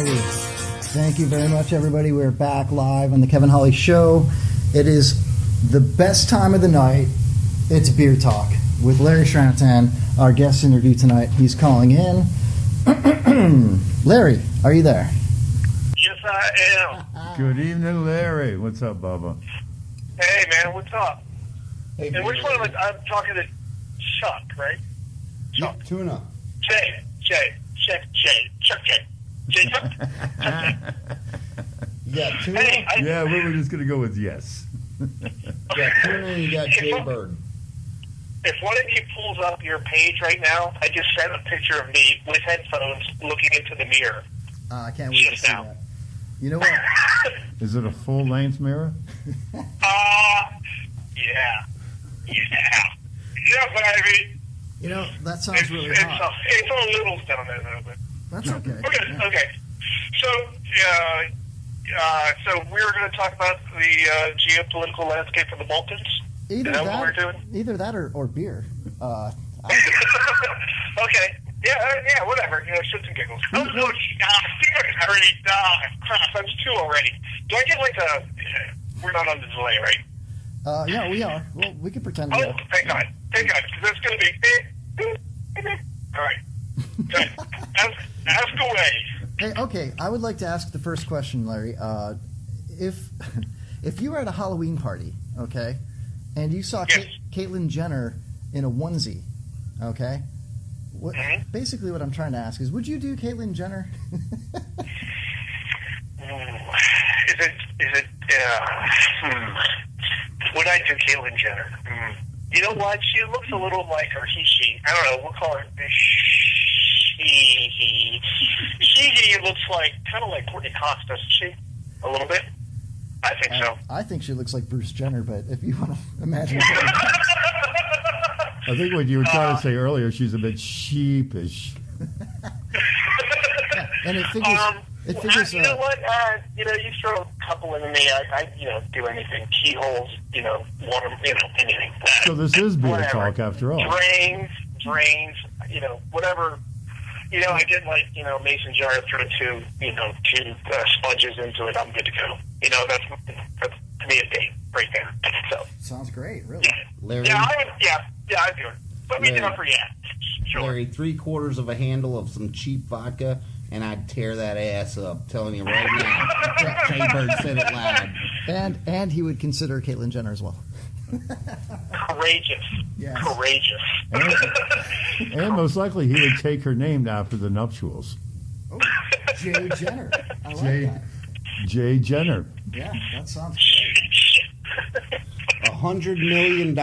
righty. Thank you very much, everybody. We're back live on the Kevin Holly Show. It is the best time of the night. It's Beer Talk with Larry Shrantan, our guest interview tonight. He's calling in. Larry, are you there? Yes, I am. Good evening, Larry. What's up, Bubba? Hey, man, what's up? Hey, and which one am I'm talking to? Chuck, right? Chuck. Yeah, Tuna. Chuck. Yeah, Tuna. Hey, Yeah, we were just going to go with yes. Yeah, Tuna and you got Jaybird. If one of you pulls up your page right now, I just sent a picture of me with headphones looking into the mirror. I can't wait to see that. You know what? Is it a full-length mirror? Yeah. Yeah, but I mean... You know, that sounds really hot. It's a little down there, though. But that's okay. Okay. So we're going to talk about the geopolitical landscape of the Balkans? Either Is that that, what we're doing? Either that or beer. Okay. Yeah, whatever. You know, shits and giggles. I already, crap, that's two already. Do I get like a... We're not on the delay, right? Yeah, we are. Well, we can pretend we are. Thank God. Because it's going to be... All right. Good. Ask away. Hey, okay, I would like to ask the first question, Larry. If you were at a Halloween party, okay, and you saw Yes. Caitlyn Jenner in a onesie, okay, basically what I'm trying to ask is, would you do Caitlyn Jenner? Would I do Caitlyn Jenner? You know what? She looks a little like her she. I don't know. We'll call her she. She looks like kind of like Courtney Cox, doesn't she? A little bit. I think so. I think she looks like Bruce Jenner, but if you want to imagine. I think what you were trying to say earlier, she's a bit sheepish. Yeah, and it figures. You know what? You throw a couple into me. I do anything. Keyholes. Water. Anything. So this is beer Whatever. talk after all. Drains. Whatever. I did like, mason jar, throw two sponges into it. I'm good to go. That's to me a date right there. So Sounds great, really. Larry, I'd do it. Put me down for Sure. Larry, 3/4 of a handle of some cheap vodka, and I'd tear that ass up. Telling you right now. Jaybird said it loud. And he would consider Caitlyn Jenner as well. Courageous. Yes. Courageous. And most likely he would take her name after the nuptials. Oh, Jay Jenner. I like that. Jay Jenner. Yeah, that sounds great. $100 million,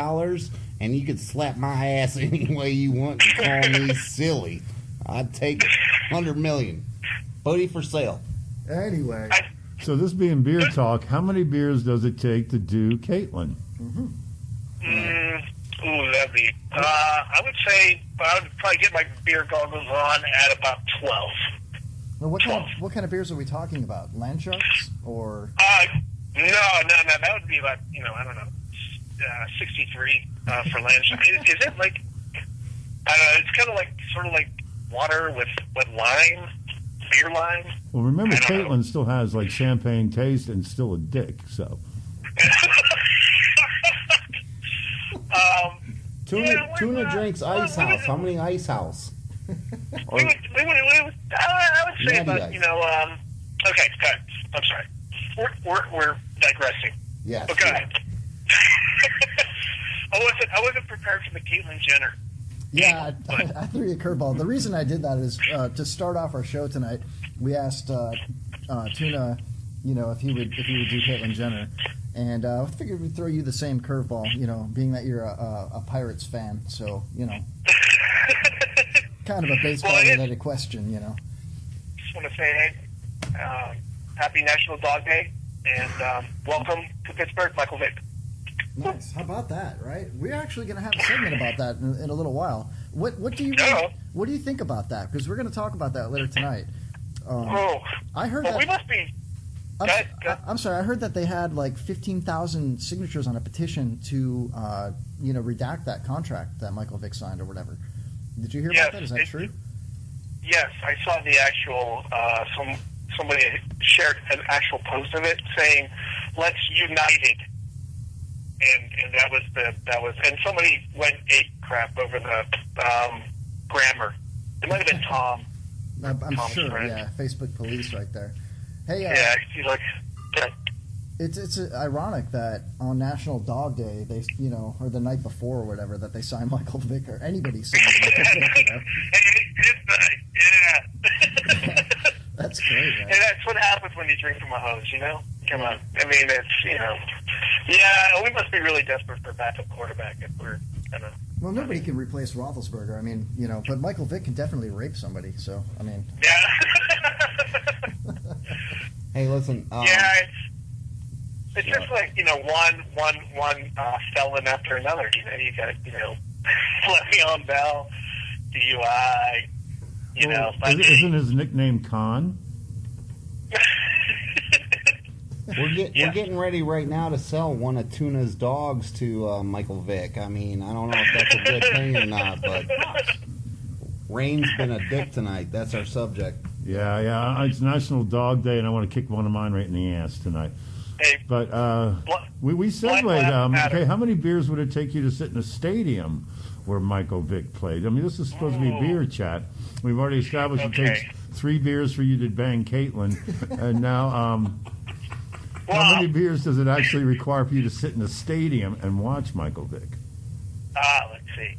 and you could slap my ass any way you want and call me silly. I'd take it. $100 million. Booty for sale. Anyway. So this being beer talk, how many beers does it take to do Caitlyn? That'd be... I would say I would probably get my beer goggles on at about 12. Well, what kind of beers are we talking about? Land Sharks or? No. That would be about, I don't know, 63 for land shark. Is it like, I don't know, it's kind of like, sort of like water with lime, beer lime. Well, remember, Caitlyn still has like champagne taste and still a dick, so. Tuna drinks Ice House. How many Ice House? I would say about, okay, good. I'm sorry. We're digressing. Yes. But go ahead. I wasn't prepared for the Caitlyn Jenner. Yeah, I threw you a curveball. The reason I did that is to start off our show tonight. We asked Tuna, if he would do Caitlyn Jenner, and I figured we'd throw you the same curveball. Being that you're a Pirates fan, so kind of a baseball-related question. Just want to say, hey, happy National Dog Day, and welcome to Pittsburgh, Michael Vick. Nice. How about that? Right? We're actually going to have a segment about that in a little while. What do you think about that? Because we're going to talk about that later tonight. I heard that we must be. I'm sorry. I heard that they had like 15,000 signatures on a petition to redact that contract that Michael Vick signed or whatever. Did you hear about that? Is that true? Yes, I saw the actual somebody shared an actual post of it saying, "Let's unite it." And that was, and somebody went ape crap over the grammar. It might have been Tom. I'm Tom's sure. friend. Yeah, Facebook police right there. Hey, Yeah, he's like, yeah. it's ironic that on National Dog Day they or the night before or whatever that they sign Michael Vick or anybody signs Michael Vick. Yeah. That's great. Man. And that's what happens when you drink from a hose, Come on. I mean, it's, yeah, we must be really desperate for a backup quarterback if we're, Well, nobody can replace Roethlisberger. I mean, but Michael Vick can definitely rape somebody. So, I mean. Yeah. Hey, listen. Yeah, it's just like, one felon after another. You got, Le'Veon Bell, DUI, Isn't his nickname Khan? We're getting ready right now to sell one of Tuna's dogs to Michael Vick. I mean, I don't know if that's a good thing or not, but Rain's been a dick tonight. That's our subject. Yeah. It's National Dog Day, and I want to kick one of mine right in the ass tonight. Hey, but we segued. Okay, how many beers would it take you to sit in a stadium where Michael Vick played? I mean, this is supposed to be beer chat. We've already established it takes 3 beers for you to bang Caitlin, and now how many beers does it actually require for you to sit in a stadium and watch Michael Vick? Let's see.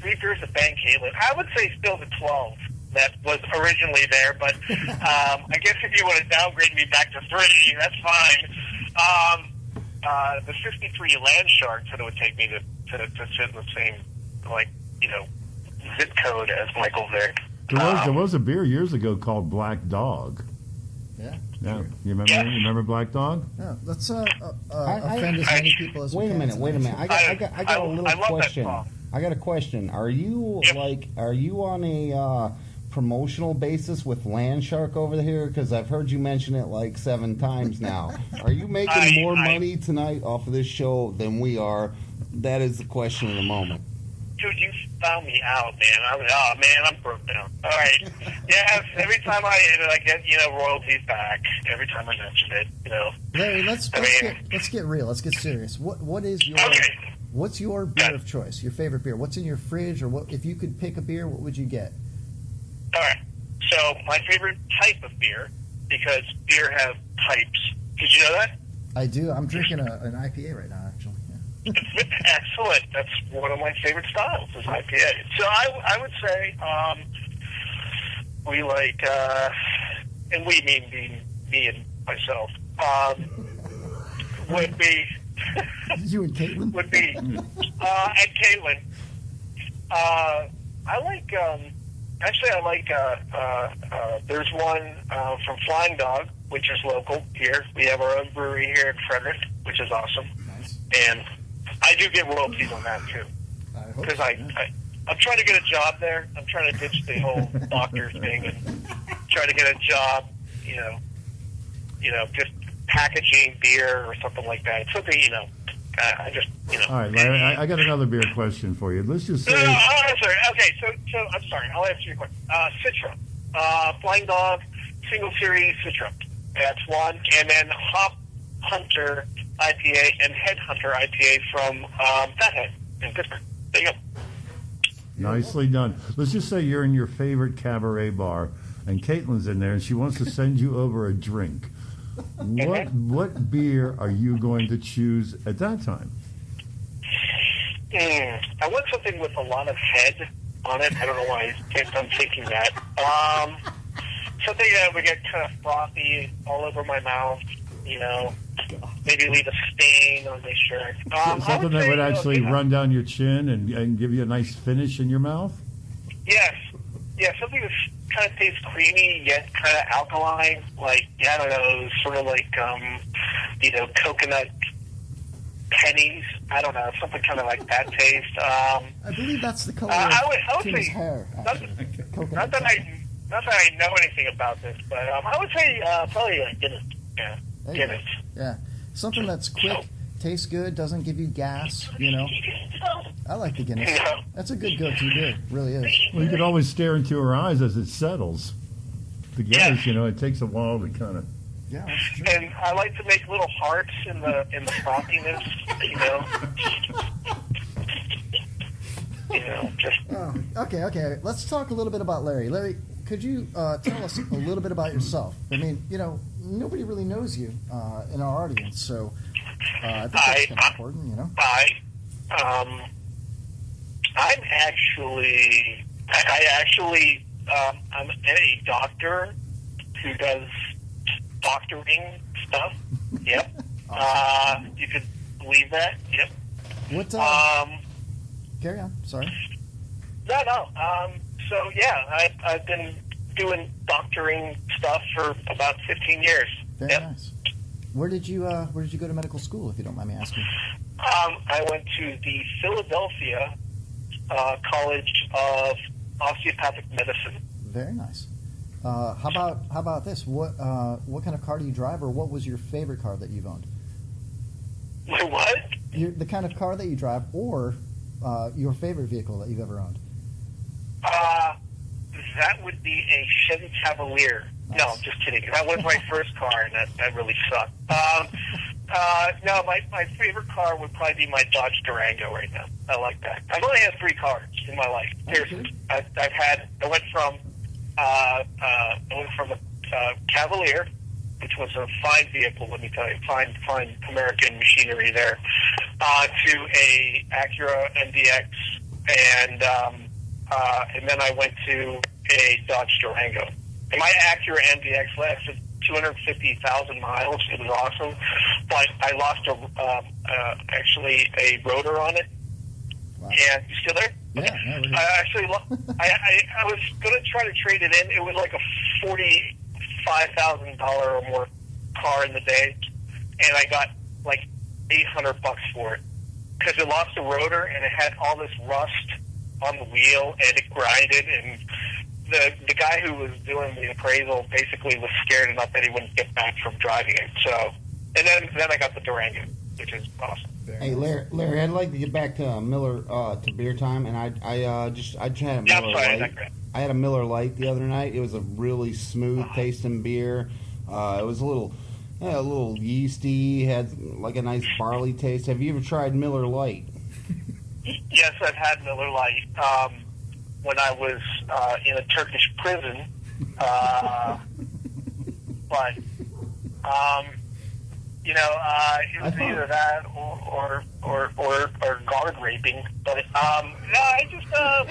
3 beers to bang Caitlin. I would say still the 12 that was originally there, but I guess if you want to downgrade me back to 3, that's fine. The 53 land sharks that it would take me to sit in the same, zip code as Michael Vick. There was a beer years ago called Black Dog. Yeah. Yeah. You remember Black Dog? Yeah. Let's offend as many people as we can. Wait a minute. I got a little question. I got a question. Are you on a promotional basis with Landshark over here? Because I've heard you mention it like 7 times now. Are you making more money tonight off of this show than we are? That is the question of the moment. Dude, you found me out, man. I'm broke now. All right. Yes, every time I hit it, I get, royalties back. Every time I mention it, Larry, let's get real. Let's get serious. What is your what's your beer of choice? Your favorite beer? What's in your fridge, or what? If you could pick a beer, what would you get? All right. So my favorite type of beer, because beer have types. Did you know that? I do. I'm drinking an IPA right now, actually. Excellent. That's one of my favorite styles is IPA. So I would say we like, and we mean me and myself, would be you and Caitlin? Would be and Caitlin. I like there's one from Flying Dog, which is local here. We have our own brewery here in Frederick, which is awesome. Nice. And I do get royalties on that too, because I'm trying to get a job there. I'm trying to ditch the whole doctor thing and try to get a job. Just packaging beer or something like that. Something I just All right, Larry, I got another beer question for you. Let's just say. No, I'm sorry. Okay, so I'm sorry. I'll answer your question. Citra, Flying Dog, single series Citra. That's one, and then Hop Hunter IPA and Headhunter IPA from Fathead in Pittsburgh. There you go. Nicely done. Let's just say you're in your favorite cabaret bar, and Caitlin's in there, and she wants to send you over a drink. What beer are you going to choose at that time? I want something with a lot of head on it. I don't know why I'm thinking that. Something that would get kind of frothy all over my mouth, maybe leave a stain on my shirt. Something that would actually run down your chin and give you a nice finish in your mouth? Yes. Yeah, something that kind of tastes creamy yet kind of alkaline, like, I don't know, sort of like, coconut pennies. I don't know, something kind of like that taste. I believe that's the color I would Tim's say, hair. Not that I know anything about this, but I would say probably Guinness. Yeah, Guinness. Yeah, something that's quick, tastes good, doesn't give you gas. I like the Guinness. That's a good go-to beer. Really is. Well, you could always stare into her eyes as it settles. together. Yeah. It takes a while to kind of. Yeah, that's true. And I like to make little hearts in the frothiness. Just. Oh, okay. Let's talk a little bit about Larry. Larry, could you tell us a little bit about yourself? I mean, nobody really knows you in our audience, so I think that's kind of important. I'm I'm a doctor who does doctoring stuff. Yep. Awesome. You could believe that. Yep. What? Carry on. Sorry. No. So yeah, I've been doing doctoring stuff for about 15 years. Very nice. Where did you go to medical school, if you don't mind me asking? I went to the Philadelphia College of Osteopathic Medicine. Very nice. How about this? What kind of car do you drive, or what was your favorite car that you've owned? What? The kind of car that you drive, or your favorite vehicle that you've ever owned? That would be a Chevy Cavalier. Nice. No, I'm just kidding. That was my first car, and that really sucked. No, my favorite car would probably be my Dodge Durango right now. I like that. I've only had 3 cars in my life. Seriously, I went from a Cavalier, which was a fine vehicle. Let me tell you, fine American machinery there, to a Acura MDX, and then I went to a Dodge Durango. And my Acura MDX lasted 250,000 miles. It was awesome, but I lost actually a rotor on it. Wow. And you still there? Yeah. I was going to try to trade it in. It was like a $45,000 or more car in the day, and I got like $800 for it because it lost the rotor and it had all this rust on the wheel and it grinded, and the guy who was doing the appraisal basically was scared enough that he wouldn't get back from driving it. So, and then I got the Durango, which is awesome. Hey Larry, I'd like to get back to Miller to beer time, and I just had a Miller Lite. I had a Miller Lite the other night. It was a really smooth tasting beer. It was a little yeasty, had like a nice barley taste. Have you ever tried Miller Lite? Yes, I've had Miller Lite. When I was in a Turkish prison, but it was either that or guard raping. But no, I just I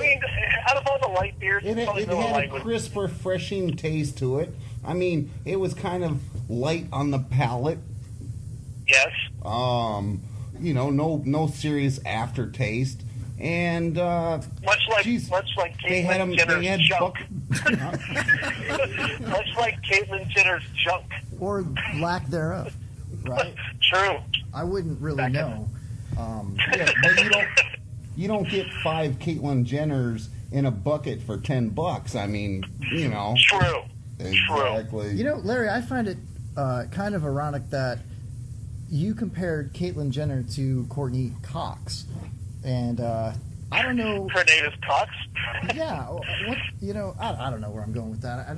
mean, out of all the light beers, it had a crisp, refreshing taste to it. I mean, it was kind of light on the palate. Yes. No serious aftertaste, and much like Caitlyn Jenner's junk. Much like Caitlyn Jenner's junk, or lack thereof, right? True. I wouldn't really know. But you don't get 5 Caitlyn Jenners in a bucket for $10. I mean, True. Exactly. True. Larry, I find it kind of ironic that you compared Caitlyn Jenner to Courtney Cox, and I don't know. Her name is Cox. Yeah, I don't know where I'm going with that. That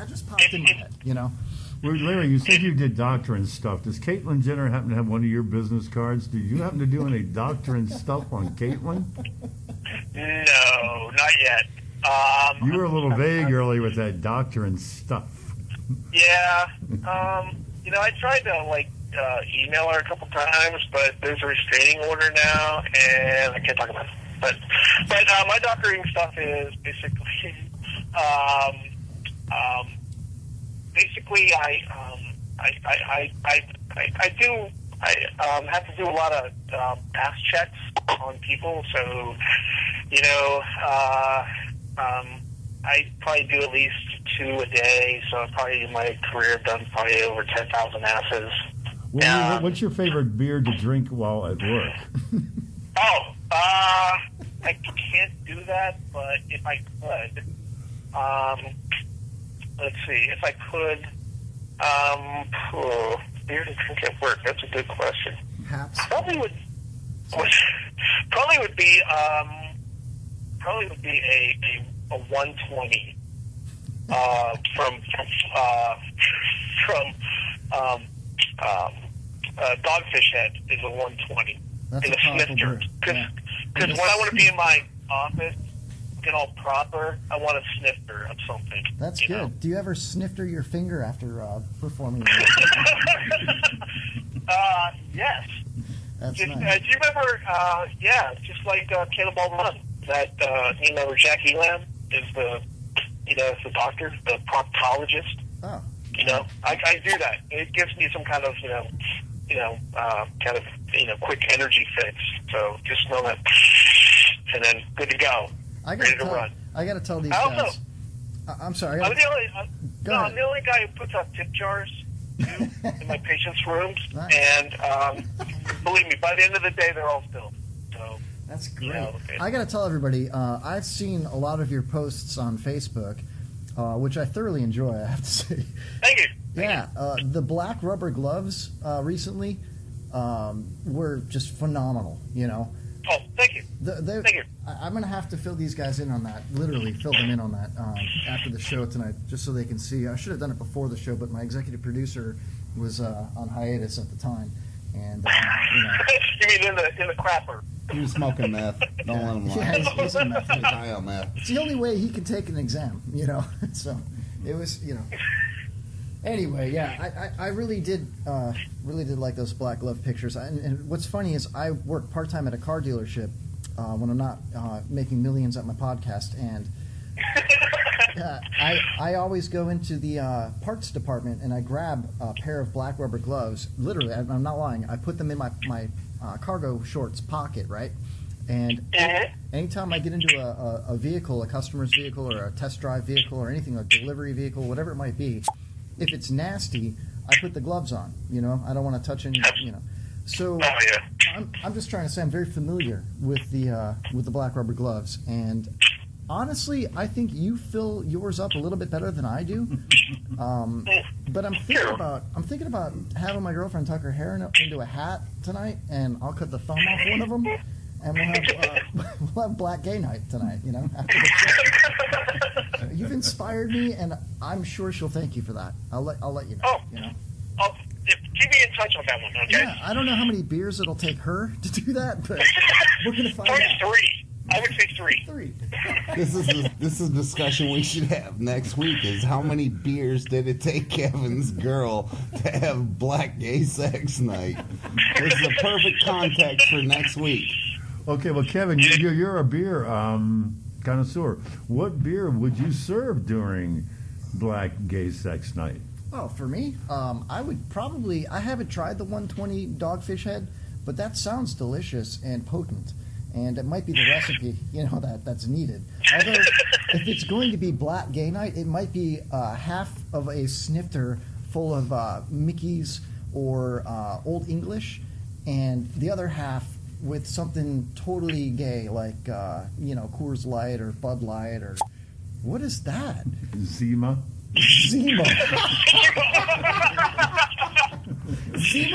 just popped in my head. Well, Larry, you said you did doctoring stuff. Does Caitlyn Jenner happen to have one of your business cards? Did you happen to do any doctoring stuff on Caitlyn? No, not yet. You were a little vague early with that doctoring stuff. Yeah. I tried to email her a couple times, but there's a restraining order now, and I can't talk about it. But my doctoring stuff is basically, I have to do a lot of pass checks on people, so I probably do at least 2 a day, so probably in my career I've done probably over 10,000 asses. Well, what's your favorite beer to drink while at work? I can't do that, but if I could, let's see, if I could, beer to drink at work, that's a good question. Perhaps. Probably would be probably would be a 120 Dogfish Head is a 120. That's in a a snifter. Because when I want to be in my office, get all proper, I want a snifter of something. That's good. Know? Do you ever snifter your finger after performing? Yes. That's do nice. you remember? Just like Cannonball Run. That where Jack Elam is the doctor, the proctologist. Oh. I do that. It gives me some kind of quick energy fix. So just know that, and then good to go. Ready to run. I got to tell these guys. I'm sorry. I'm the only guy who puts out tip jars too, in my patients' rooms, nice. And believe me, by the end of the day, they're all filled. So that's great. I got to tell everybody, I've seen a lot of your posts on Facebook, which I thoroughly enjoy. I have to say. Thank you. The black rubber gloves recently were just phenomenal. Oh, thank you. Thank you. I'm going to have to fill these guys in on that, literally fill them in on that after the show tonight, just so they can see. I should have done it before the show, but my executive producer was on hiatus at the time. And, You mean in the crapper? He was smoking meth. Don't let him lie. Yeah, he's in meth. He's high on meth. It's the only way he can take an exam, So it was, Anyway, yeah, I really did like those black glove pictures. And what's funny is I work part-time at a car dealership when I'm not making millions at my podcast, and I always go into the parts department and I grab a pair of black rubber gloves. Literally, I'm not lying. I put them in my cargo shorts pocket, right? And anytime I get into a vehicle, a customer's vehicle or a test drive vehicle or anything, a delivery vehicle, whatever it might be, if it's nasty, I put the gloves on. I don't want to touch any. So I'm just trying to say I'm very familiar with the black rubber gloves, and honestly, I think you fill yours up a little bit better than I do. But I'm thinking about having my girlfriend tuck her hair into a hat tonight, and I'll cut the thumb off one of them, and we'll have black gay night tonight. After the show. You've inspired me, and I'm sure she'll thank you for that. I'll let you know. Keep me in touch on that one, okay? Yeah, I don't know how many beers it'll take her to do that, but we're gonna find out. Three. I would say three. This is a discussion we should have next week. Is how many beers did it take Kevin's girl to have black gay sex night? This is a perfect context for next week. Okay, well, Kevin, you're a beer connoisseur. What beer would you serve during black gay sex night? Oh, for me, I would probably. I haven't tried the 120 Dogfish Head, but that sounds delicious and potent. And it might be the recipe, that's needed. Although, if it's going to be black gay night, it might be half of a snifter full of Mickeys or Old English, and the other half with something totally gay, like Coors Light or Bud Light or what is that? Zima. Zima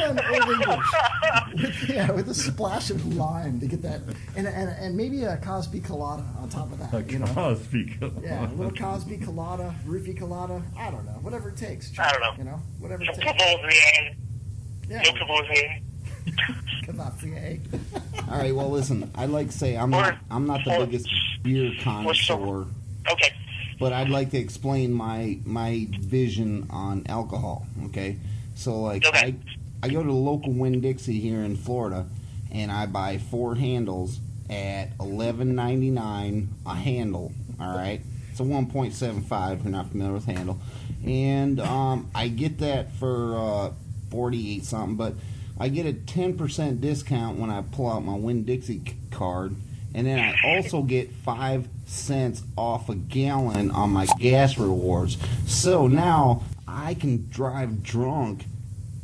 and Old English, with a splash of lime to get that, and maybe a Cosby Colada on top of that. Cosby Colada. Yeah, a little Cosby Colada, roofie Colada. I don't know, whatever it takes. I don't know. Whatever it takes. Cavoisier. Yeah. Cavoisier. Cavoisier. All right. Well, listen. I'd like to say I'm not the biggest beer connoisseur. Okay. But I'd like to explain my vision on alcohol. Okay. So I go to the local Winn-Dixie here in Florida, and I buy 4 handles at $11.99 a handle. All right, it's a 1.75. If you're not familiar with handle, and I get that for 48 something. But I get a 10% discount when I pull out my Winn-Dixie card, and then I also get 5 cents off a gallon on my gas rewards. So now I can drive drunk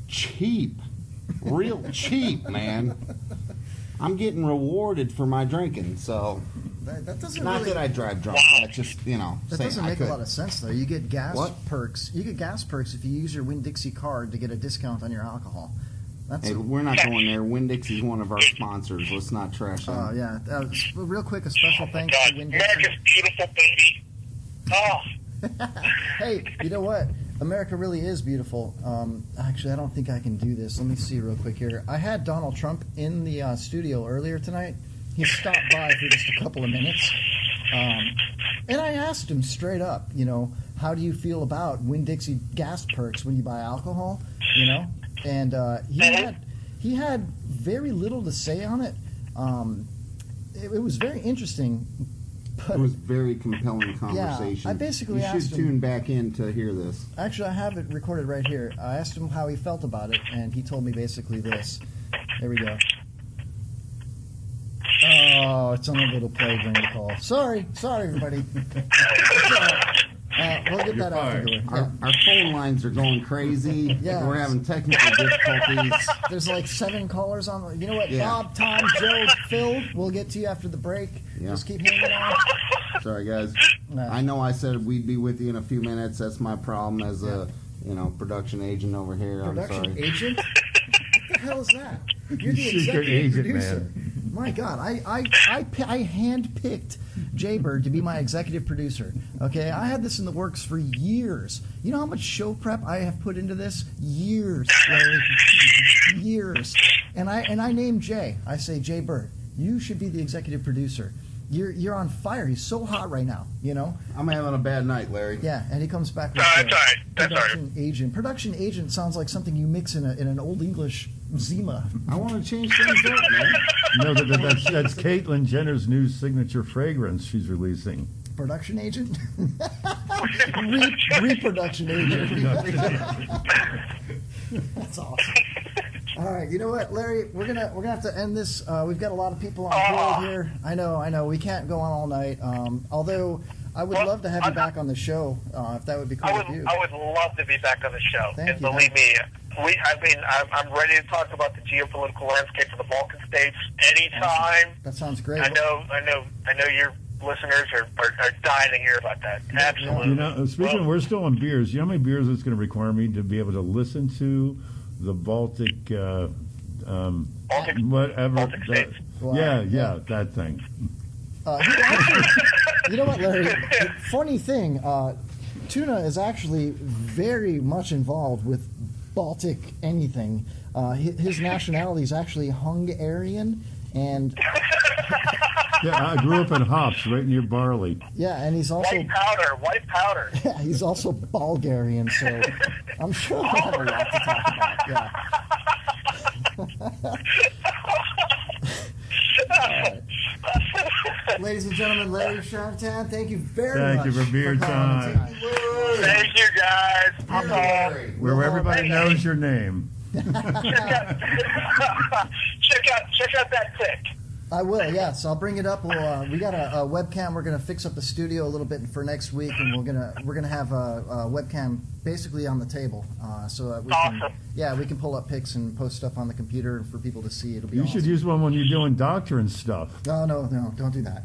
cheap. Real cheap, man. I'm getting rewarded for my drinking, so that doesn't not really, that I drive drunk. That's just that doesn't make a lot of sense though. You get gas perks. You get gas perks if you use your Winn-Dixie card to get a discount on your alcohol. Hey, we're not going there. Winn-Dixie's one of our sponsors. Let's not trash them. Oh, yeah. Real quick, a special thanks to Winn-Dixie. America's beautiful, baby. Oh. Hey, you know what? America really is beautiful. Actually, I don't think I can do this. Let me see real quick here. I had Donald Trump in the studio earlier tonight. He stopped by for just a couple of minutes. And I asked him straight up, how do you feel about Winn-Dixie gas perks when you buy alcohol? And he had very little to say on it. It was very interesting. But it was very compelling conversation. Yeah, I basically you asked should him, tune back in to hear this. Actually, I have it recorded right here. I asked him how he felt about it, and he told me basically this. There we go. Oh, it's on a little play during the call. Sorry, everybody. We'll get that out of the door. Our phone lines are going crazy. Yeah. We're having technical difficulties. There's like 7 callers on. You know what? Yeah. Bob, Tom, Joe, Phil. We'll get to you after the break. Yeah. Just keep hanging on. Sorry, guys. I know I said we'd be with you in a few minutes. That's my problem as a production agent over here. Production I'm sorry. agent? What the hell is that? You're the secret agent, producer. man. My God, I handpicked Jaybird to be my executive producer. Okay, I had this in the works for years. You know how much show prep I have put into this? Years, Larry. Years. And I named Jay. I say, Jaybird, you should be the executive producer. You're on fire. He's so hot right now. I'm having a bad night, Larry. Yeah, and he comes back with That's all right. production agent. Production agent sounds like something you mix in an old English Zima. I want to change things up, man. No, that's Caitlyn Jenner's new signature fragrance she's releasing. Production agent? Reproduction agent. That's awesome. All right, you know what, Larry? We're gonna have to end this. We've got a lot of people on hold here. I know. We can't go on all night. Although I would love to have you back on the show if that would be cool with you. I would love to be back on the show. Thank you. Believe me, I'm ready to talk about the geopolitical landscape of the Balkan states anytime. That sounds great. I know your listeners are dying to hear about that. Absolutely. Speaking, we're still on beers. You know how many beers it's going to require me to be able to listen to the Baltic, whatever. Baltic states. Wow. Yeah, that thing. You know what, Larry? Funny thing, Tuna is actually very much involved with Baltic anything. His nationality is actually Hungarian, and yeah, I grew up in hops, right near barley. Yeah, and he's also white powder. Yeah, he's also Bulgarian, so I'm sure we'll have a lot to talk about. Yeah. Ladies and gentlemen, Larry Shantan, thank you very much. Thank you for beer time. Thank you, guys. Where everybody knows your name. check out that pic. I will, yes. I'll bring it up. We got a webcam. We're going to fix up the studio a little bit for next week, and we're gonna have a webcam basically on the table, so that we can pull up pics and post stuff on the computer for people to see. It'll be. You should use one when you're doing doctoring stuff. No, don't do that.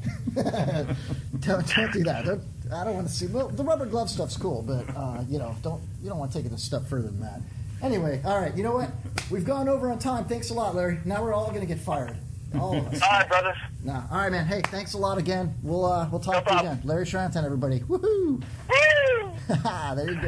don't do that. I don't want to see. Well, the rubber glove stuff's cool, but you don't want to take it a step further than that. Anyway, all right. You know what? We've gone over on time. Thanks a lot, Larry. Now we're all going to get fired. All of us. All right, brothers. Nah. All right, man. Hey, thanks a lot again. We'll talk to you again. Larry Shantan, everybody. Woohoo! Woo! There you go.